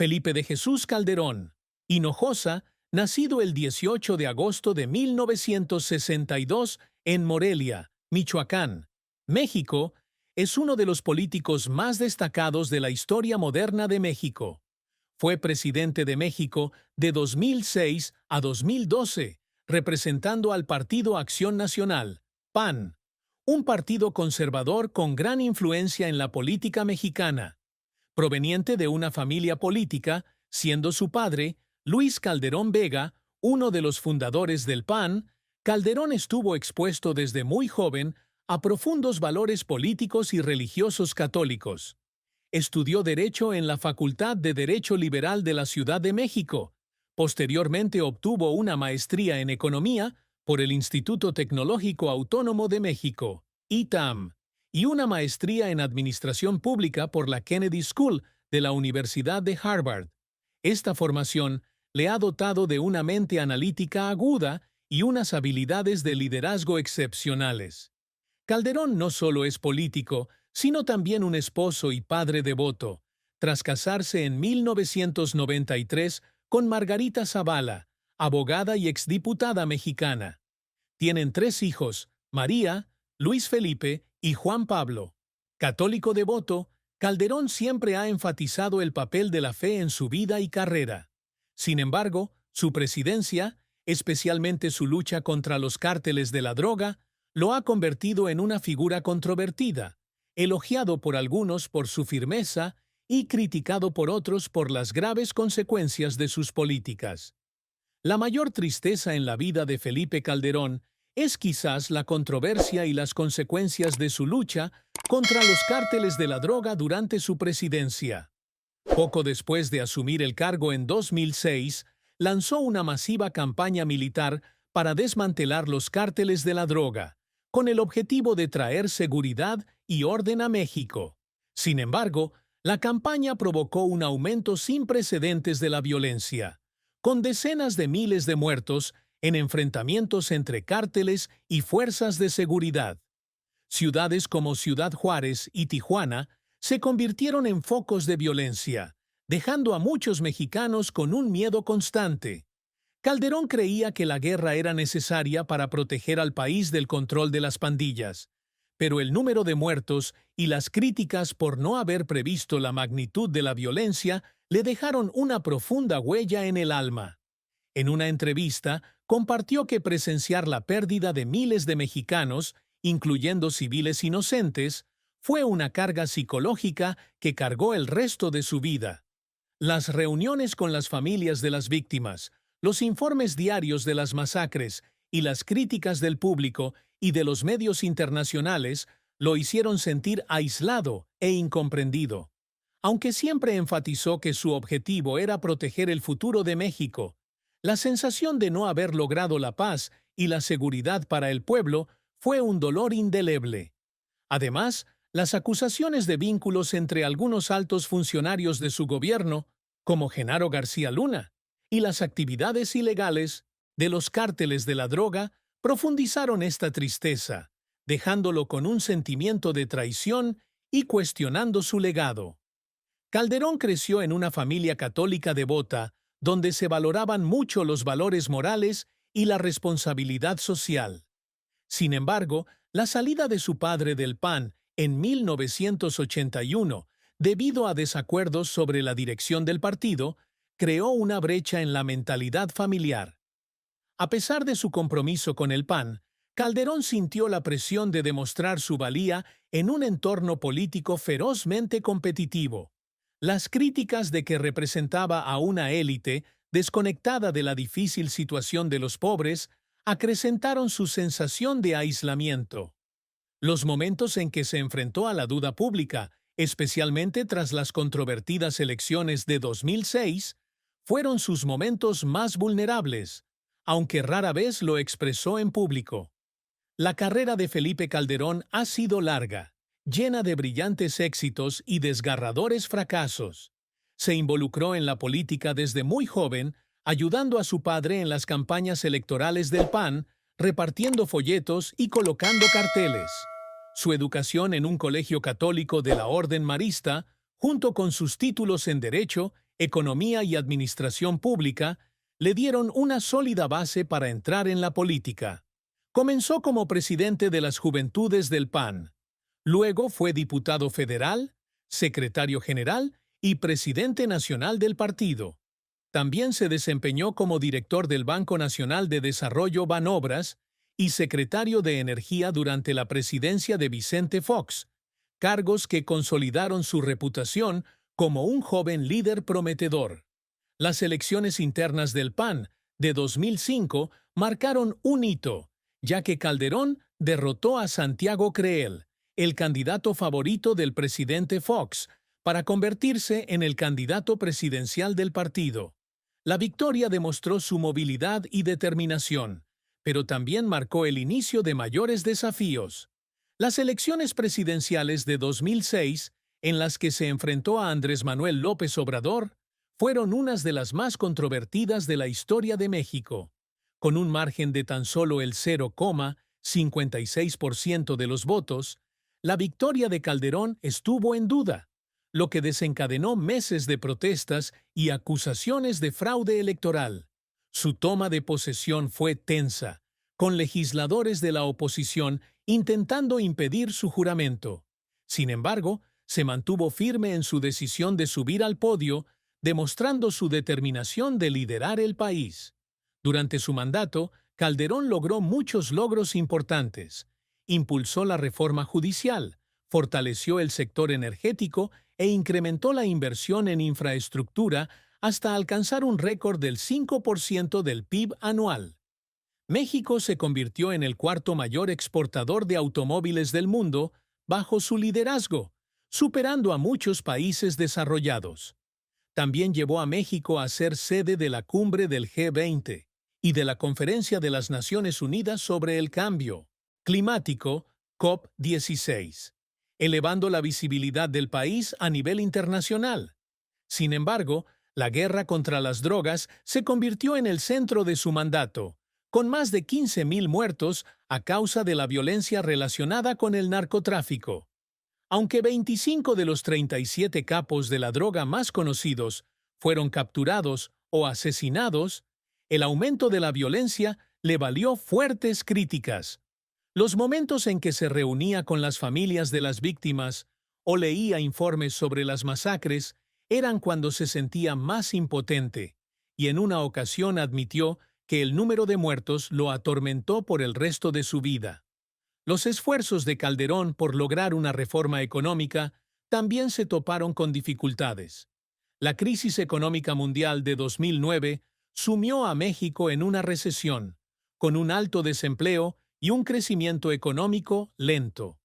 Felipe de Jesús Calderón Hinojosa, nacido el 18 de agosto de 1962 en Morelia, Michoacán, México, es uno de los políticos más destacados de la historia moderna de México. Fue presidente de México de 2006 a 2012, representando al Partido Acción Nacional, PAN, un partido conservador con gran influencia en la política mexicana. Proveniente de una familia política, siendo su padre, Luis Calderón Vega, uno de los fundadores del PAN, Calderón estuvo expuesto desde muy joven a profundos valores políticos y religiosos católicos. Estudió Derecho en la Facultad de Derecho Liberal de la Ciudad de México. Posteriormente obtuvo una maestría en Economía por el Instituto Tecnológico Autónomo de México, ITAM, y una maestría en Administración Pública por la Kennedy School de la Universidad de Harvard. Esta formación le ha dotado de una mente analítica aguda y unas habilidades de liderazgo excepcionales. Calderón no solo es político, sino también un esposo y padre devoto, tras casarse en 1993 con Margarita Zavala, abogada y exdiputada mexicana. Tienen 3 hijos, María, Luis Felipe y Juan Pablo. Católico devoto, Calderón siempre ha enfatizado el papel de la fe en su vida y carrera. Sin embargo, su presidencia, especialmente su lucha contra los cárteles de la droga, lo ha convertido en una figura controvertida, elogiado por algunos por su firmeza y criticado por otros por las graves consecuencias de sus políticas. La mayor tristeza en la vida de Felipe Calderón es quizás la controversia y las consecuencias de su lucha contra los cárteles de la droga durante su presidencia. Poco después de asumir el cargo en 2006, lanzó una masiva campaña militar para desmantelar los cárteles de la droga, con el objetivo de traer seguridad y orden a México. Sin embargo, la campaña provocó un aumento sin precedentes de la violencia, con decenas de miles de muertos en enfrentamientos entre cárteles y fuerzas de seguridad. Ciudades como Ciudad Juárez y Tijuana se convirtieron en focos de violencia, dejando a muchos mexicanos con un miedo constante. Calderón creía que la guerra era necesaria para proteger al país del control de las pandillas, pero el número de muertos y las críticas por no haber previsto la magnitud de la violencia le dejaron una profunda huella en el alma. En una entrevista, compartió que presenciar la pérdida de miles de mexicanos, incluyendo civiles inocentes, fue una carga psicológica que cargó el resto de su vida. Las reuniones con las familias de las víctimas, los informes diarios de las masacres y las críticas del público y de los medios internacionales lo hicieron sentir aislado e incomprendido. Aunque siempre enfatizó que su objetivo era proteger el futuro de México, la sensación de no haber logrado la paz y la seguridad para el pueblo fue un dolor indeleble. Además, las acusaciones de vínculos entre algunos altos funcionarios de su gobierno, como Genaro García Luna, y las actividades ilegales de los cárteles de la droga profundizaron esta tristeza, dejándolo con un sentimiento de traición y cuestionando su legado. Calderón creció en una familia católica devota, donde se valoraban mucho los valores morales y la responsabilidad social. Sin embargo, la salida de su padre del PAN en 1981, debido a desacuerdos sobre la dirección del partido, creó una brecha en la mentalidad familiar. A pesar de su compromiso con el PAN, Calderón sintió la presión de demostrar su valía en un entorno político ferozmente competitivo. Las críticas de que representaba a una élite desconectada de la difícil situación de los pobres acrecentaron su sensación de aislamiento. Los momentos en que se enfrentó a la duda pública, especialmente tras las controvertidas elecciones de 2006, fueron sus momentos más vulnerables, aunque rara vez lo expresó en público. La carrera de Felipe Calderón ha sido larga, llena de brillantes éxitos y desgarradores fracasos. Se involucró en la política desde muy joven, ayudando a su padre en las campañas electorales del PAN, repartiendo folletos y colocando carteles. Su educación en un colegio católico de la Orden Marista, junto con sus títulos en Derecho economía y administración pública le dieron una sólida base para entrar en la política. Comenzó como presidente de las Juventudes del PAN. Luego fue diputado federal, secretario general y presidente nacional del partido. También se desempeñó como director del Banco Nacional de Desarrollo Banobras y secretario de Energía durante la presidencia de Vicente Fox, cargos que consolidaron su reputación como un joven líder prometedor. Las elecciones internas del PAN de 2005 marcaron un hito, ya que Calderón derrotó a Santiago Creel, el candidato favorito del presidente Fox, para convertirse en el candidato presidencial del partido. La victoria demostró su movilidad y determinación, pero también marcó el inicio de mayores desafíos. Las elecciones presidenciales de 2006, en las que se enfrentó a Andrés Manuel López Obrador, fueron unas de las más controvertidas de la historia de México. Con un margen de tan solo el 0,56% de los votos, la victoria de Calderón estuvo en duda, lo que desencadenó meses de protestas y acusaciones de fraude electoral. Su toma de posesión fue tensa, con legisladores de la oposición intentando impedir su juramento. Sin embargo, se mantuvo firme en su decisión de subir al podio, demostrando su determinación de liderar el país. Durante su mandato, Calderón logró muchos logros importantes. Impulsó la reforma judicial, fortaleció el sector energético e incrementó la inversión en infraestructura hasta alcanzar un récord del 5% del PIB anual. México se convirtió en el cuarto mayor exportador de automóviles del mundo bajo su liderazgo, superando a muchos países desarrollados. También llevó a México a ser sede de la cumbre del G20 y de la Conferencia de las Naciones Unidas sobre el Cambio Climático, COP16, elevando la visibilidad del país a nivel internacional. Sin embargo, la guerra contra las drogas se convirtió en el centro de su mandato, con más de 15,000 muertos a causa de la violencia relacionada con el narcotráfico. Aunque 25 de los 37 capos de la droga más conocidos fueron capturados o asesinados, el aumento de la violencia le valió fuertes críticas. Los momentos en que se reunía con las familias de las víctimas o leía informes sobre las masacres eran cuando se sentía más impotente, y en una ocasión admitió que el número de muertos lo atormentó por el resto de su vida. Los esfuerzos de Calderón por lograr una reforma económica también se toparon con dificultades. La crisis económica mundial de 2009 sumió a México en una recesión, con un alto desempleo y un crecimiento económico lento.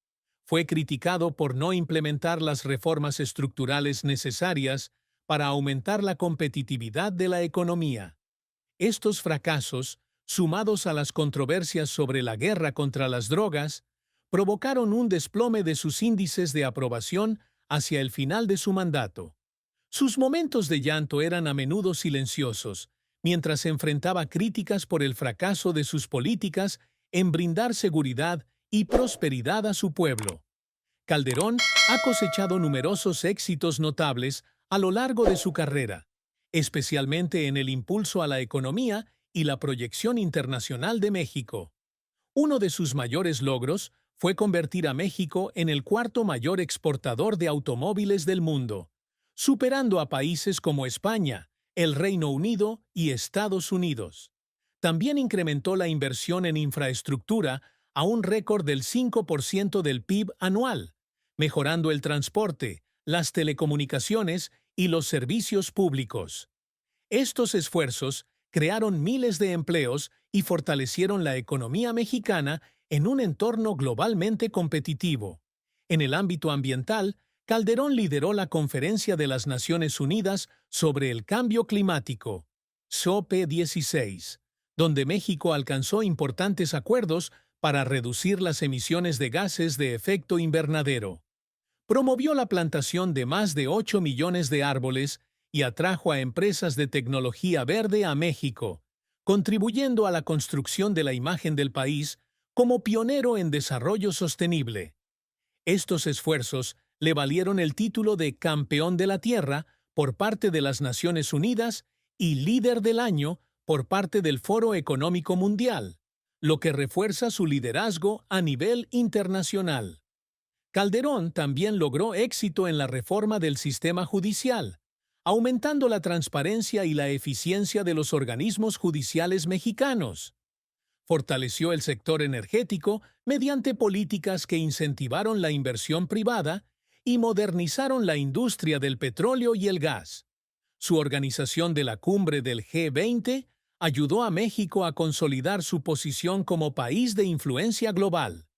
Fue criticado por no implementar las reformas estructurales necesarias para aumentar la competitividad de la economía. Estos fracasos, sumados a las controversias sobre la guerra contra las drogas, provocaron un desplome de sus índices de aprobación hacia el final de su mandato. Sus momentos de llanto eran a menudo silenciosos, mientras enfrentaba críticas por el fracaso de sus políticas en brindar seguridad y prosperidad a su pueblo. Calderón ha cosechado numerosos éxitos notables a lo largo de su carrera, especialmente en el impulso a la economía y la proyección internacional de México. Uno de sus mayores logros fue convertir a México en el cuarto mayor exportador de automóviles del mundo, superando a países como España, el Reino Unido y Estados Unidos. También incrementó la inversión en infraestructura a un récord del 5% del PIB anual, mejorando el transporte, las telecomunicaciones y los servicios públicos. Estos esfuerzos crearon miles de empleos y fortalecieron la economía mexicana en un entorno globalmente competitivo. En el ámbito ambiental, Calderón lideró la Conferencia de las Naciones Unidas sobre el Cambio Climático, COP16, donde México alcanzó importantes acuerdos para reducir las emisiones de gases de efecto invernadero. Promovió la plantación de más de 8 millones de árboles y atrajo a empresas de tecnología verde a México, contribuyendo a la construcción de la imagen del país como pionero en desarrollo sostenible. Estos esfuerzos le valieron el título de Campeón de la Tierra por parte de las Naciones Unidas y Líder del Año por parte del Foro Económico Mundial, lo que refuerza su liderazgo a nivel internacional. Calderón también logró éxito en la reforma del sistema judicial, aumentando la transparencia y la eficiencia de los organismos judiciales mexicanos. Fortaleció el sector energético mediante políticas que incentivaron la inversión privada y modernizaron la industria del petróleo y el gas. Su organización de la cumbre del G20 ayudó a México a consolidar su posición como país de influencia global.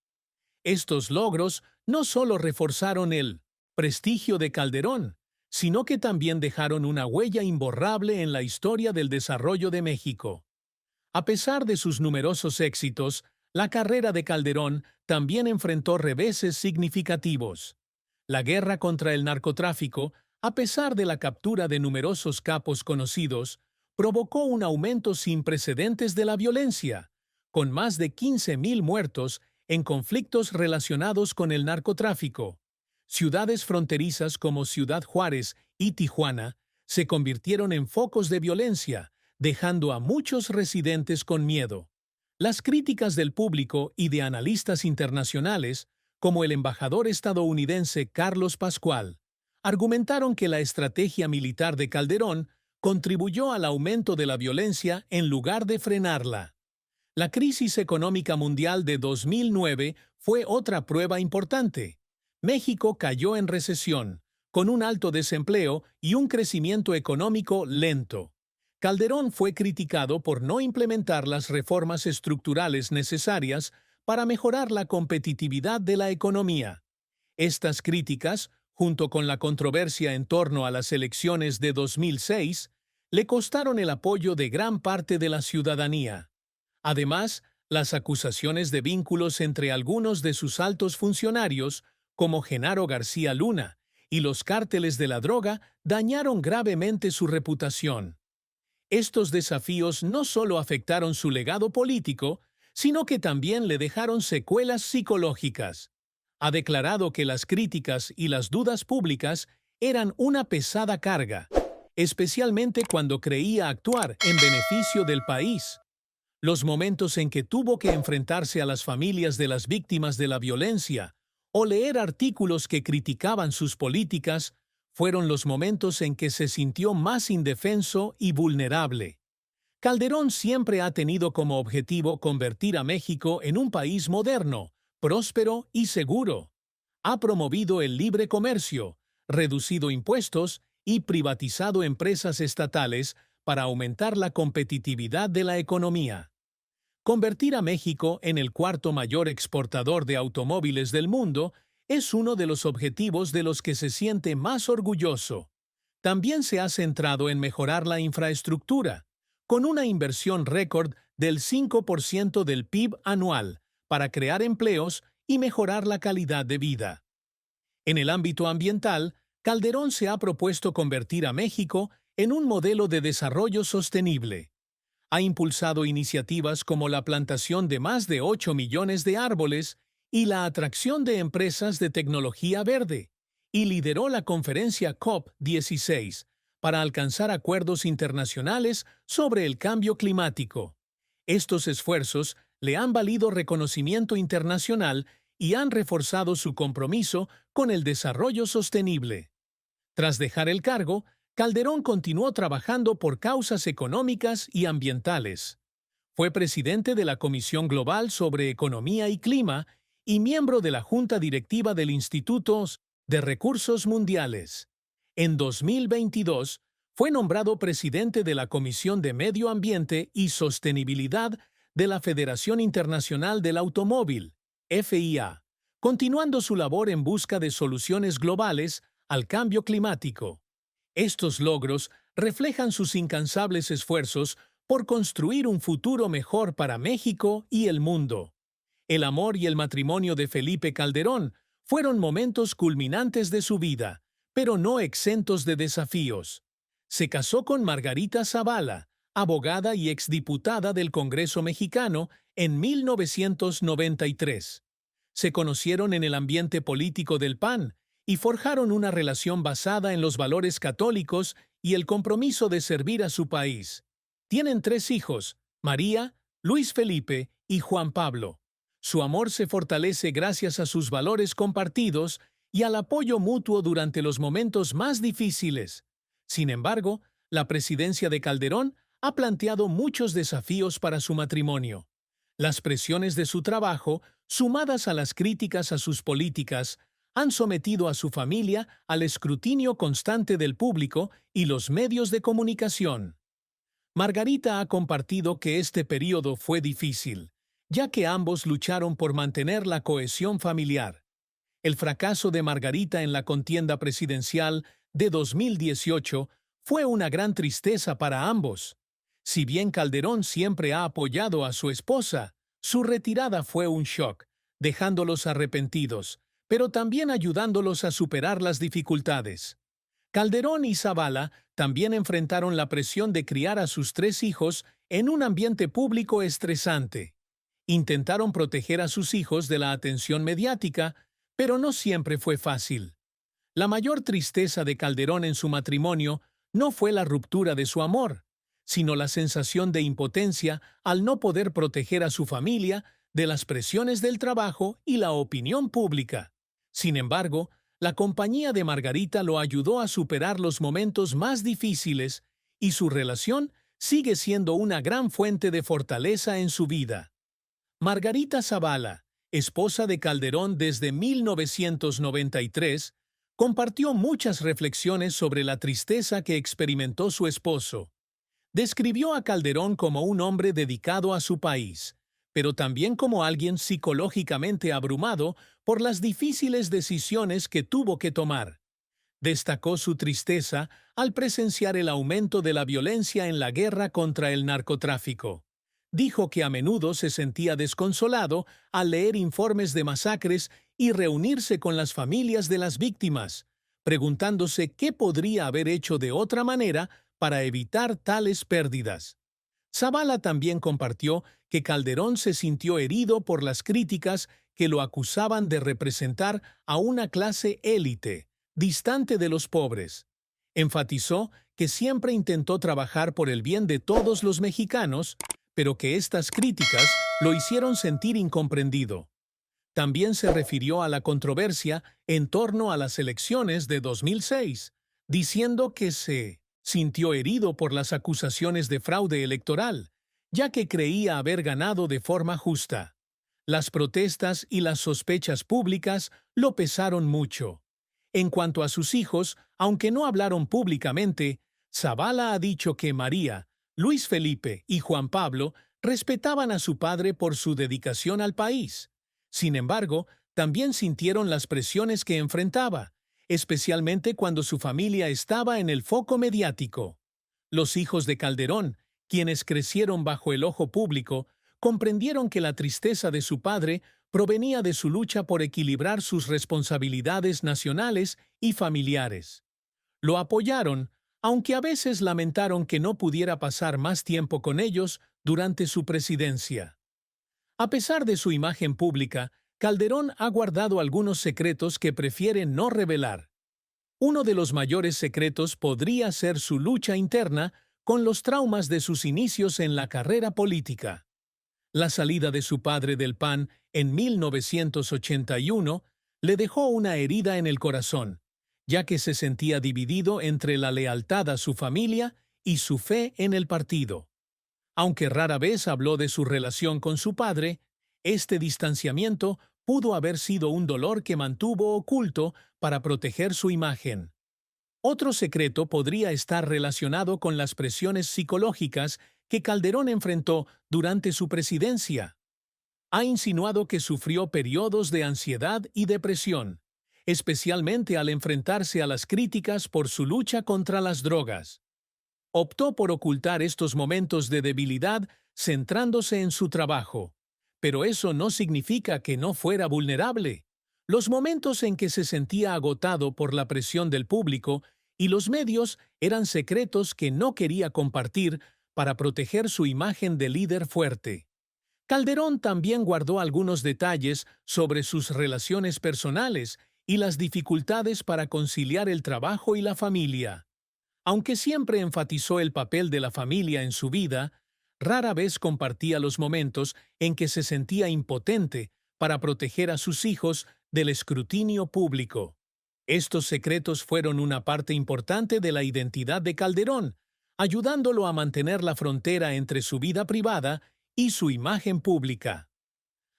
Estos logros no solo reforzaron el prestigio de Calderón, sino que también dejaron una huella imborrable en la historia del desarrollo de México. A pesar de sus numerosos éxitos, la carrera de Calderón también enfrentó reveses significativos. La guerra contra el narcotráfico, a pesar de la captura de numerosos capos conocidos, provocó un aumento sin precedentes de la violencia, con más de 15,000 muertos en conflictos relacionados con el narcotráfico. Ciudades fronterizas como Ciudad Juárez y Tijuana se convirtieron en focos de violencia, dejando a muchos residentes con miedo. Las críticas del público y de analistas internacionales, como el embajador estadounidense Carlos Pascual, argumentaron que la estrategia militar de Calderón contribuyó al aumento de la violencia en lugar de frenarla. La crisis económica mundial de 2009 fue otra prueba importante. México cayó en recesión, con un alto desempleo y un crecimiento económico lento. Calderón fue criticado por no implementar las reformas estructurales necesarias para mejorar la competitividad de la economía. Estas críticas, junto con la controversia en torno a las elecciones de 2006, le costaron el apoyo de gran parte de la ciudadanía. Además, las acusaciones de vínculos entre algunos de sus altos funcionarios, como Genaro García Luna, y los cárteles de la droga, dañaron gravemente su reputación. Estos desafíos no solo afectaron su legado político, sino que también le dejaron secuelas psicológicas. Ha declarado que las críticas y las dudas públicas eran una pesada carga, especialmente cuando creía actuar en beneficio del país. Los momentos en que tuvo que enfrentarse a las familias de las víctimas de la violencia o leer artículos que criticaban sus políticas fueron los momentos en que se sintió más indefenso y vulnerable. Calderón siempre ha tenido como objetivo convertir a México en un país moderno, próspero y seguro. Ha promovido el libre comercio, reducido impuestos y privatizado empresas estatales para aumentar la competitividad de la economía. Convertir a México en el cuarto mayor exportador de automóviles del mundo es uno de los objetivos de los que se siente más orgulloso. También se ha centrado en mejorar la infraestructura, con una inversión récord del 5% del PIB anual, para crear empleos y mejorar la calidad de vida. En el ámbito ambiental, Calderón se ha propuesto convertir a México en un modelo de desarrollo sostenible. Ha impulsado iniciativas como la plantación de más de 8 millones de árboles y la atracción de empresas de tecnología verde, y lideró la conferencia COP16 para alcanzar acuerdos internacionales sobre el cambio climático. Estos esfuerzos le han valido reconocimiento internacional y han reforzado su compromiso con el desarrollo sostenible. Tras dejar el cargo, Calderón continuó trabajando por causas económicas y ambientales. Fue presidente de la Comisión Global sobre Economía y Clima y miembro de la Junta Directiva del Instituto de Recursos Mundiales. En 2022, fue nombrado presidente de la Comisión de Medio Ambiente y Sostenibilidad de la Federación Internacional del Automóvil, FIA, continuando su labor en busca de soluciones globales al cambio climático. Estos logros reflejan sus incansables esfuerzos por construir un futuro mejor para México y el mundo. El amor y el matrimonio de Felipe Calderón fueron momentos culminantes de su vida, pero no exentos de desafíos. Se casó con Margarita Zavala, abogada y exdiputada del Congreso mexicano, en 1993. Se conocieron en el ambiente político del PAN y forjaron una relación basada en los valores católicos y el compromiso de servir a su país. Tienen 3 hijos, María, Luis Felipe y Juan Pablo. Su amor se fortalece gracias a sus valores compartidos y al apoyo mutuo durante los momentos más difíciles. Sin embargo, la presidencia de Calderón ha planteado muchos desafíos para su matrimonio. Las presiones de su trabajo, sumadas a las críticas a sus políticas, han sometido a su familia al escrutinio constante del público y los medios de comunicación. Margarita ha compartido que este periodo fue difícil, ya que ambos lucharon por mantener la cohesión familiar. El fracaso de Margarita en la contienda presidencial de 2018 fue una gran tristeza para ambos. Si bien Calderón siempre ha apoyado a su esposa, su retirada fue un shock, dejándolos arrepentidos, pero también ayudándolos a superar las dificultades. Calderón y Zavala también enfrentaron la presión de criar a sus 3 hijos en un ambiente público estresante. Intentaron proteger a sus hijos de la atención mediática, pero no siempre fue fácil. La mayor tristeza de Calderón en su matrimonio no fue la ruptura de su amor, sino la sensación de impotencia al no poder proteger a su familia de las presiones del trabajo y la opinión pública. Sin embargo, la compañía de Margarita lo ayudó a superar los momentos más difíciles y su relación sigue siendo una gran fuente de fortaleza en su vida. Margarita Zavala, esposa de Calderón desde 1993, compartió muchas reflexiones sobre la tristeza que experimentó su esposo. Describió a Calderón como un hombre dedicado a su país, pero también como alguien psicológicamente abrumado por las difíciles decisiones que tuvo que tomar. Destacó su tristeza al presenciar el aumento de la violencia en la guerra contra el narcotráfico. Dijo que a menudo se sentía desconsolado al leer informes de masacres y reunirse con las familias de las víctimas, preguntándose qué podría haber hecho de otra manera para evitar tales pérdidas. Zavala también compartió que Calderón se sintió herido por las críticas que lo acusaban de representar a una clase élite, distante de los pobres. Enfatizó que siempre intentó trabajar por el bien de todos los mexicanos, pero que estas críticas lo hicieron sentir incomprendido. También se refirió a la controversia en torno a las elecciones de 2006, diciendo que se sintió herido por las acusaciones de fraude electoral, ya que creía haber ganado de forma justa. Las protestas y las sospechas públicas lo pesaron mucho. En cuanto a sus hijos, aunque no hablaron públicamente, Zavala ha dicho que María, Luis Felipe y Juan Pablo respetaban a su padre por su dedicación al país. Sin embargo, también sintieron las presiones que enfrentaba, especialmente cuando su familia estaba en el foco mediático. Los hijos de Calderón, quienes crecieron bajo el ojo público, comprendieron que la tristeza de su padre provenía de su lucha por equilibrar sus responsabilidades nacionales y familiares. Lo apoyaron, aunque a veces lamentaron que no pudiera pasar más tiempo con ellos durante su presidencia. A pesar de su imagen pública, Calderón ha guardado algunos secretos que prefiere no revelar. Uno de los mayores secretos podría ser su lucha interna con los traumas de sus inicios en la carrera política. La salida de su padre del PAN en 1981 le dejó una herida en el corazón, ya que se sentía dividido entre la lealtad a su familia y su fe en el partido. Aunque rara vez habló de su relación con su padre, este distanciamiento pudo haber sido un dolor que mantuvo oculto para proteger su imagen. Otro secreto podría estar relacionado con las presiones psicológicas que Calderón enfrentó durante su presidencia. Ha insinuado que sufrió periodos de ansiedad y depresión, especialmente al enfrentarse a las críticas por su lucha contra las drogas. Optó por ocultar estos momentos de debilidad centrándose en su trabajo. Pero eso no significa que no fuera vulnerable. Los momentos en que se sentía agotado por la presión del público y los medios eran secretos que no quería compartir para proteger su imagen de líder fuerte. Calderón también guardó algunos detalles sobre sus relaciones personales y las dificultades para conciliar el trabajo y la familia. Aunque siempre enfatizó el papel de la familia en su vida, rara vez compartía los momentos en que se sentía impotente para proteger a sus hijos del escrutinio público. Estos secretos fueron una parte importante de la identidad de Calderón, ayudándolo a mantener la frontera entre su vida privada y su imagen pública.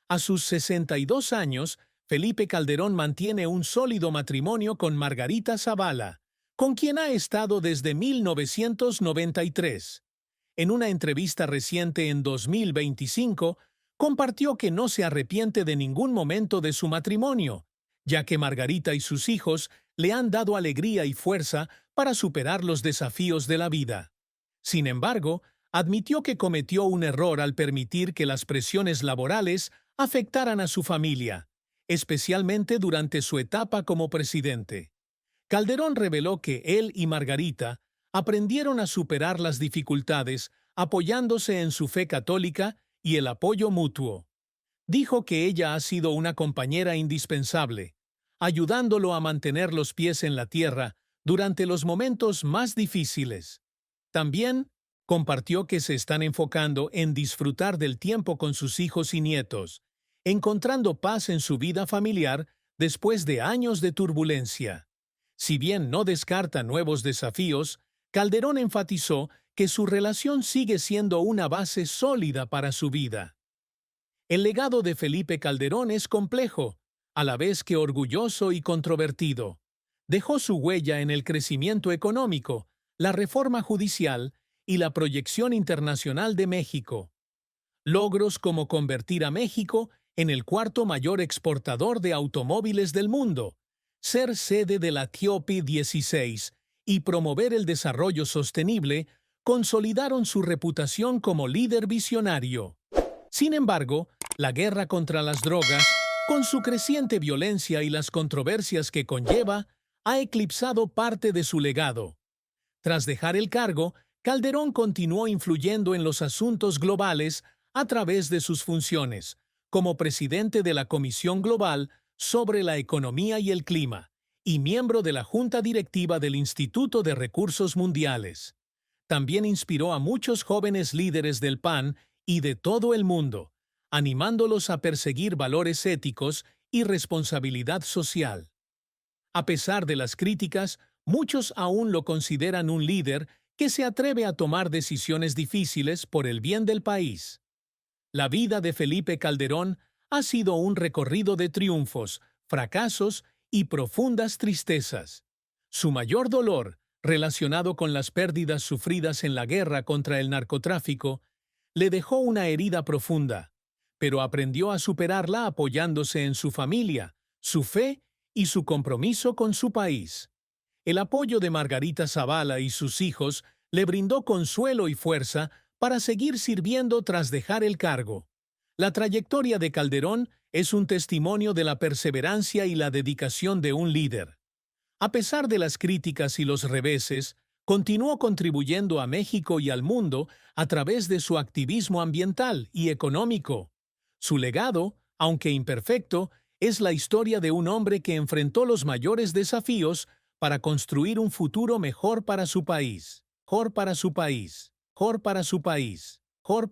A sus 62 años, Felipe Calderón mantiene un sólido matrimonio con Margarita Zavala, con quien ha estado desde 1993. En una entrevista reciente en 2025, compartió que no se arrepiente de ningún momento de su matrimonio, ya que Margarita y sus hijos le han dado alegría y fuerza para superar los desafíos de la vida. Sin embargo, admitió que cometió un error al permitir que las presiones laborales afectaran a su familia, especialmente durante su etapa como presidente. Calderón reveló que él y Margarita aprendieron a superar las dificultades apoyándose en su fe católica y el apoyo mutuo. Dijo que ella ha sido una compañera indispensable, ayudándolo a mantener los pies en la tierra durante los momentos más difíciles. También compartió que se están enfocando en disfrutar del tiempo con sus hijos y nietos, encontrando paz en su vida familiar después de años de turbulencia. Si bien no descarta nuevos desafíos, Calderón enfatizó que su relación sigue siendo una base sólida para su vida. El legado de Felipe Calderón es complejo, a la vez que orgulloso y controvertido. Dejó su huella en el crecimiento económico, la reforma judicial y la proyección internacional de México. Logros como convertir a México en el cuarto mayor exportador de automóviles del mundo, ser sede de la TIOPI 16 y promover el desarrollo sostenible consolidaron su reputación como líder visionario. Sin embargo, la guerra contra las drogas, con su creciente violencia y las controversias que conlleva, ha eclipsado parte de su legado. Tras dejar el cargo, Calderón continuó influyendo en los asuntos globales a través de sus funciones, como presidente de la Comisión Global sobre la Economía y el Clima, y miembro de la Junta Directiva del Instituto de Recursos Mundiales. También inspiró a muchos jóvenes líderes del PAN y de todo el mundo, animándolos a perseguir valores éticos y responsabilidad social. A pesar de las críticas, muchos aún lo consideran un líder que se atreve a tomar decisiones difíciles por el bien del país. La vida de Felipe Calderón ha sido un recorrido de triunfos, fracasos y profundas tristezas. Su mayor dolor, relacionado con las pérdidas sufridas en la guerra contra el narcotráfico, le dejó una herida profunda, pero aprendió a superarla apoyándose en su familia, su fe y su compromiso con su país. El apoyo de Margarita Zavala y sus hijos le brindó consuelo y fuerza para seguir sirviendo tras dejar el cargo. La trayectoria de Calderón es un testimonio de la perseverancia y la dedicación de un líder. A pesar de las críticas y los reveses, continuó contribuyendo a México y al mundo a través de su activismo ambiental y económico. Su legado, aunque imperfecto, es la historia de un hombre que enfrentó los mayores desafíos para construir un futuro mejor para su país. Mejor para su país. Mejor para su país. Mejor